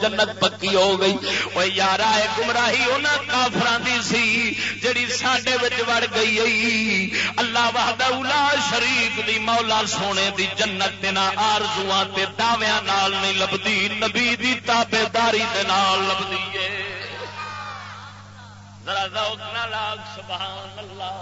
جنت پکی ہو گئی. او یارا اے گمراہی انہاں کافراں دی سی جڑی ساڈے وچ وڑ گئی. اللہ وحدہ لا شریک دی مولا سونے دی جنت دے نال آرزواں تے دعویاں نال نہیں لبدی، نبی دی تابعداری دے نال لبدی ہے. ذرا ذوق نال سبحان اللہ.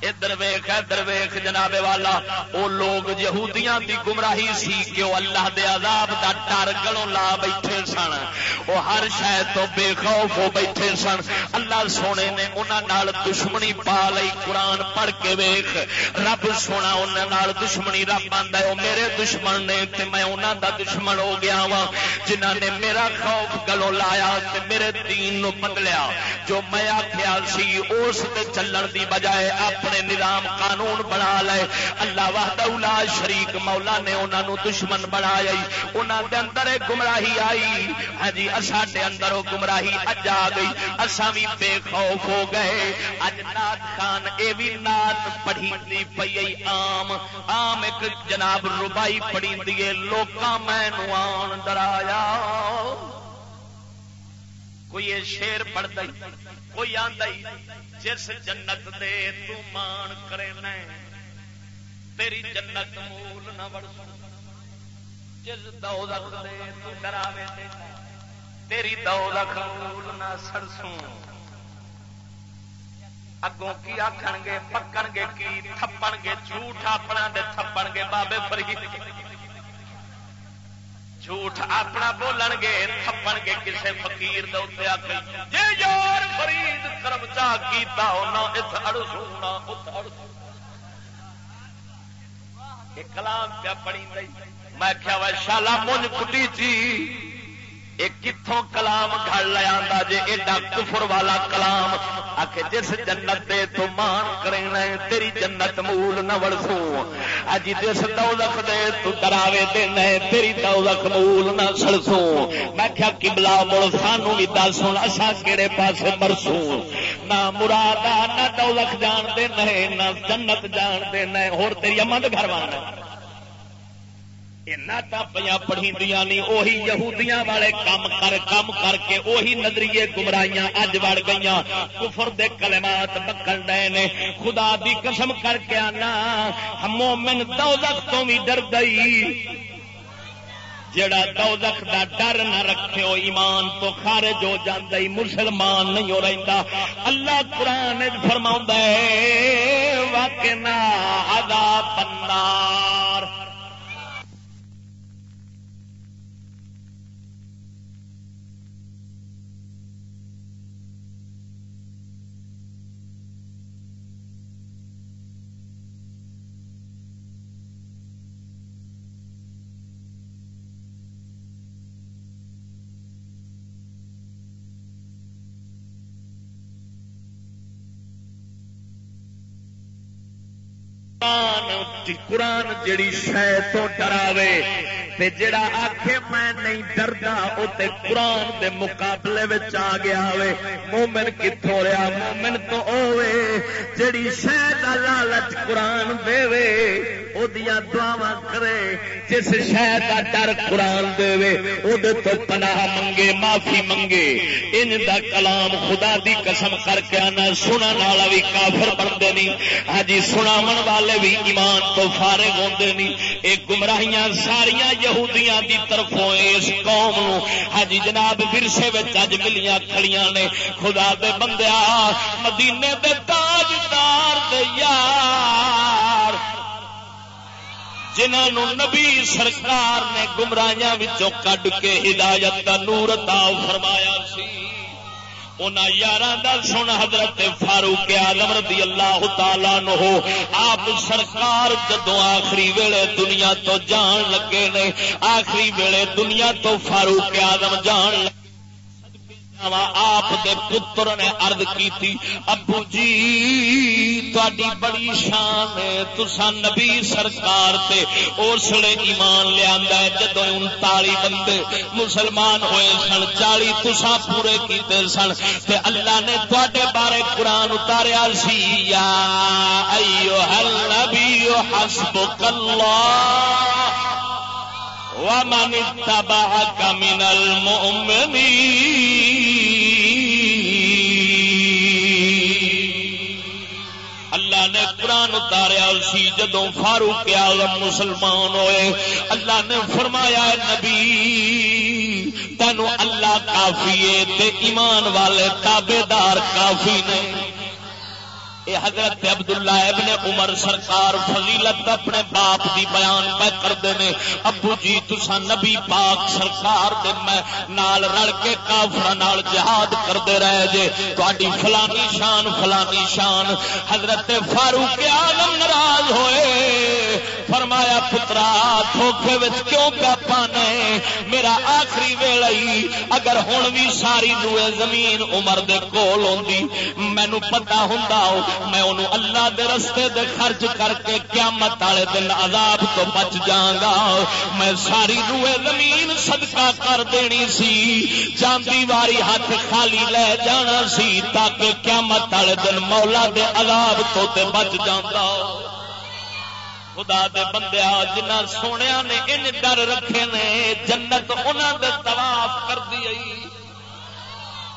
ادھر ویخ جناب والا او لوگ یہودیاں دی گمراہی سی کہ وہ اللہ دے عذاب دا ڈر گلوں لا بیٹھے سن. وہ ہر شے تو بے خوف ہو بیٹھے سن. اللہ سونے نے انہاں نال دشمنی پا لئی. قرآن پڑھ کے ویخ رب سونا انہاں نال دشمنی. رب آندا ہے او میرے دشمن نے تے میں انہاں دا دشمن ہو گیا وا جنہاں نے میرا خوف گلوں لایا تے میرے دین نو بدلیا. جو میں آکھیا سی اس تے چلن دی بجائے اپنے نظام قانون بنا لے. اللہ وحدہ لا شریک مولا نے انہاں نو دشمن بنایا. انہاں دے اندر گمراہی آئی. ہاں جی ساڈے اندر وہ گمراہی اج آ گئی. اساں بھی بے خوف ہو گئے. اج نعت خان اے بھی نعت پڑھی پئی عام ایک جناب ربائی پڑھی دیے لوکاں مینوں آن ڈرایا. کوئی یہ شیر پڑھدا کوئی آندا جس جنت دے تو مان کرے میں تیری جنت مول نہ ورسوں. جس دوزخ دے تو ڈراوے دے تیری دوزخ مول نہ سرسوں. اگوں کی آکھن گے پکن گے کی تھپن گے جھوٹ اپنا دے تھپن گے بابے فرید جھوٹ اپنا بولن گے تھپن گے کسے فقیر دے اوتے آکھے جے یار فرید کرم چا کیتا نہ ات اڑسوں نہ ات اڑسوں. یہ کلام پیا پڑھی گئی. میں کیا وا شالا مونج کٹی تھی یہ کتوں کلام گھڑ لے آندا جے ایڈا کفر والا کلام. آکھے جس جنت دے تو مان کرنا تیری جنت مول نہ ورسوں. اج جس دوزخ دے تو ڈراوے دینا تیری دوزخ مول نہ سڑسوں. میں کیا قبلہ مڑ سانو بھی دس ہن اساں کیڑے پاسے مرسوں. نہ مراد نہ دوزخ جان دے نہ جنت جان دے نہ ہور تیری اماں دے گھر والا نعتاں پیا پڑھی دیا نہیں. وہی یہودیاں والے کام کر کے وہی نظریے گمراہیاں اج وڑ گئیاں. کفر دے کلمات بکن ڈے نے. خدا دی قسم کر کے آنا مومن دوزخ تو بھی ڈر گئی. جڑا دوزخ دا ڈر نہ رکھے ہو ایمان تو خارج ہو جاندا ہی مسلمان نہیں ہو رہندا. اللہ قرآن فرماوندا ہے وقنا عذاب النار. قرآن جڑی شے تو ڈراوے تے جڑا آکھے میں نہیں ڈردا او تے قرآن دے مقابلے وچ آ گیا ہوئے. مومن کتھوں رہا؟ مومن تو ہوے جڑی شے دا لالچ قرآن دے وے او دیاں دعاواں کرے. جس شے دا ڈر قرآن دے وے او دے تو پناہ منگے معافی منگے. ان دا کلام خدا دی قسم کر کے آنا سنن والا بھی کافر بندے نہیں. ہاں جی سناون والے بھی ایمان تو فارغ ہوندے نہیں. اے گمراہیاں ساریاں یہودیاں دی طرفوں اس قوم نو ہاں جی جناب ورثے وچ اج ملیاں کھڑیاں نے. خدا دے بندیا مدینے دے تاجدار دے یار جنہاں نو نبی سرکار نے گمراہیاں وچوں کڈ کے ہدایت دا نور عطا فرمایا سی. انہاں یاراں دا سن حضرت فاروق اعظم رضی اللہ تعالی عنہ آپ سرکار جدوں آخری ویلے دنیا تو جان لگے نے. آخری ویلے دنیا تو فاروق اعظم جان لگے. آپ دے پتر نے عرض کی ابو جی تہاڈی بڑی شان ہے تساں نبی سرکار تے اس لیے ایمان لیا جدو 39 بندے مسلمان ہوئے سن 40 تساں پورے کیتے سن تے اللہ نے تہاڈے بارے قرآن اتاریا سی یا ایھا النبی حسبک اللہ ومن اتبعك من المؤمنین. اللہ نے قرآن اتاریا سی جدوں فاروق اعظم مسلمان ہوئے. اللہ نے فرمایا نبی تینوں اللہ کافی ہے تے ایمان والے تابے دار کافی نے. اے حضرت عبداللہ ابن عمر سرکار فضیلت اپنے باپ دی بیان پہ کرتے ہیں. ابو جی تساں نبی پاک سرکار دے میں نال رل کے کافراں نال جہاد کرتے رہے جے تہاڈی فلانی شان فلانی شان. حضرت فاروق اعظم ناراض ہوئے. فرمایا پترا دھوکھے وچ کیوں پیا پانا ہے؟ میرا آخری ویلا ہی اگر ہن بھی ساری روئے زمین عمر دے کول ہوندی مینوں پتہ ہوندا میں انہوں اللہ دے رستے دے خرچ کر کے قیامت والے دن عذاب تو بچ جاگا. میں ساری روئے زمین صدقہ کر دینی سی جاندی واری ہاتھ خالی لے جانا سی تاکہ قیامت والے دن مولا دے عذاب تو تے بچ جاگا. خدا دے بندیا جنہ سونیا نے ان ڈر رکھے نے جنت انہاں دے طواف کر دی.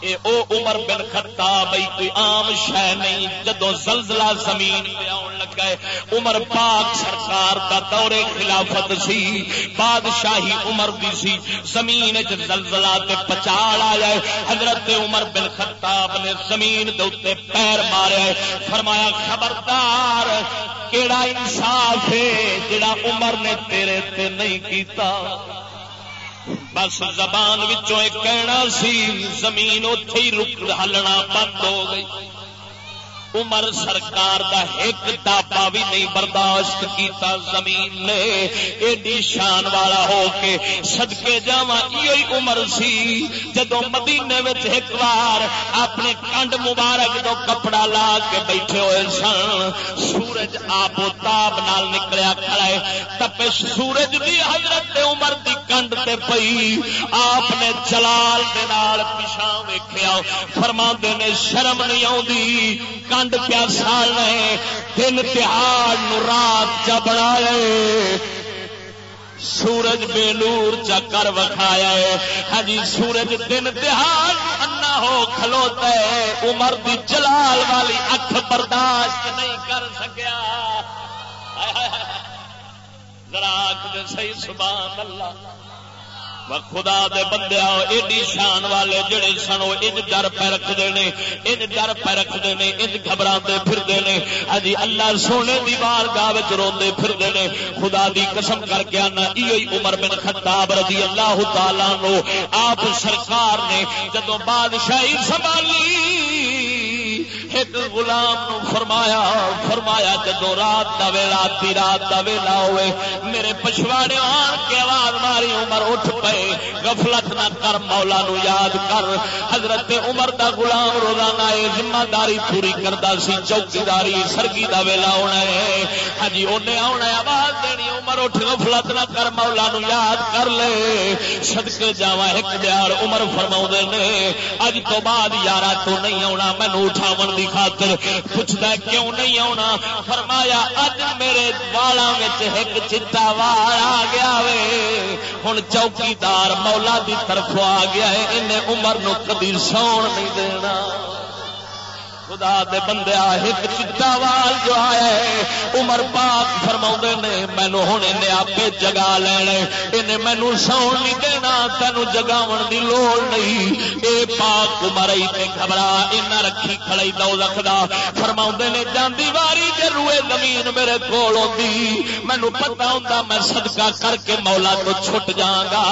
اے او عمر بن خطاب کوئی عام شے نہیں. جدوں زلزلہ زمین پہ آن لگا ہے عمر پاک سرکار دا دور خلافت سی بادشاہی عمر دی سی زمین وچ زلزلہ تے پچال آیا ہے. حضرت عمر بن خطاب نے زمین دے اوتے پیر مارے فرمایا خبردار کیڑا انصاف ہے جڑا عمر نے تیرے تے نہیں کیتا. بس زبان وچوں ایک کہنا سی زمین اوتھے ہی رک ہلنا بند ہو گئی. عمر سرکار دا ایک داپا بھی نہیں برداشت کیتا. زمین نے ایڈی شان والا ہو کے صدقے جاواں ایہی عمر سی جدوں مدینے وچ ایک بار اپنے کنڈ مبارک تو کپڑا لا کے بیٹھے ہوئے سن. سورج آب و تاب نال نکلیا کھڑا ہے. تپش سورج دی حضرت عمر دی کنڈ تے پئی. آپ نے جلال دے نال پیچھے ویکھیا فرماندے نے شرم نہیں آوندی کنڈ پیا سالنا دن تہاڑ نو رات چا بنایا سورج بے نور چا کر وکھایا ہے. ہاں جی سورج دن تہاڑ انا ہو کھلوتا ہے. عمر دی جلال والی اکھ برداشت نہیں کر سکیا. ذرا آکھ دے صحیح سبحان اللہ. خدا دے بندیا ایڈی شان والے جڑے سن وہ انج ڈر پہ رکھتے ہیں انج ڈر پہ رکھتے ہیں انج گھبراتے پھرتے ہیں. ہاں اللہ سونے دی بارگاہ وچ روندے پھرتے ہیں. خدا دی قسم کر کے آنا ایہی عمر بن خطاب رضی اللہ تعالی عنہ آپ سرکار نے جدوں بادشاہی سنبھالی ایک غلام نو فرمایا جدوں رات دا ویلا آدھی رات دا ویلا ہوئے میرے پچھواڑے آن کے آواز ماری عمر اٹھ پئے غفلت نہ کر مولا نو یاد کر. حضرت عمر دا غلام روزانہ ذمہ داری پوری کردا سی چوکیداری سرگی دا ویلا ہونا ہے. ہاں جی اونے آنا آواز دینی عمر اٹھ غفلت نہ کر مولا نو یاد کر لے. صدقے جاواں ایک دیار عمر فرماؤندے نے اج تو بعد یارا تو نہیں آنا مینوں اٹھاون دی خاطر. پوچھدا کیوں نہیں آنا؟ فرمایا اج میرے والاں وچ ایک چٹا وال آ گیا وے ہن چوکیدار مولا دی طرف آ گیا ہے انہیں عمر نو کبھی سون نہیں دینا. خدا دے بندیا ایک چٹا وال جو آیا ہے عمر پاک فرماؤندے نے مینوں ہن انہیں آپے جگا لینا انہیں مینوں سون نہیں دینا تینوں جگاون دی لوڑ نہیں. اے پاک عمر ای تے گھبرا انہاں رکھی کھڑائی دوزخ دا. فرماؤندے نے جاندی واری تے روئے زمین میرے کول ہوندی مینوں پتہ ہوندا میں صدقہ کر کے مولا تو چھٹ جاواں گا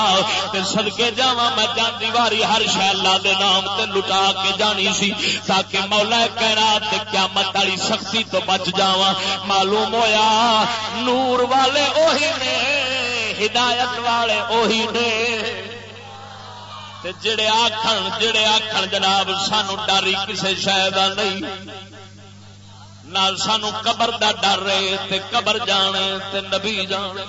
تے صدقے جاواں میں جاندی واری ہر شے اللہ دے نام تے لٹا کے جانی سی تاکہ مولا کائنات تے قیامت والی سختی تو بچ جاواں. معلوم ہویا نور والے اوہی نے ہدایت والے اوہی نے تے جڑے آکھن جناب سانو ڈر ہی کسے شے دا نہیں نال سانو قبر دا ڈر رہے تے قبر جانے تے نبی جانے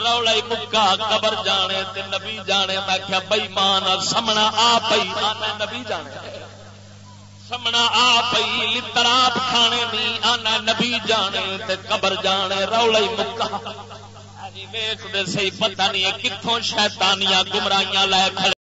رولا ہی مکا قبر جانے تے نبی جانے. میں کیا بے ایمان سمنا آ پئی آنا نبی جانے سمنا آ پئی لتراپ کھانے نہیں آنا نبی جانے تے قبر جانے رولا ہی مکا. ویکھدے صحیح پتہ نہیں کتھوں شیطانیاں گمراہیاں لے کھڑے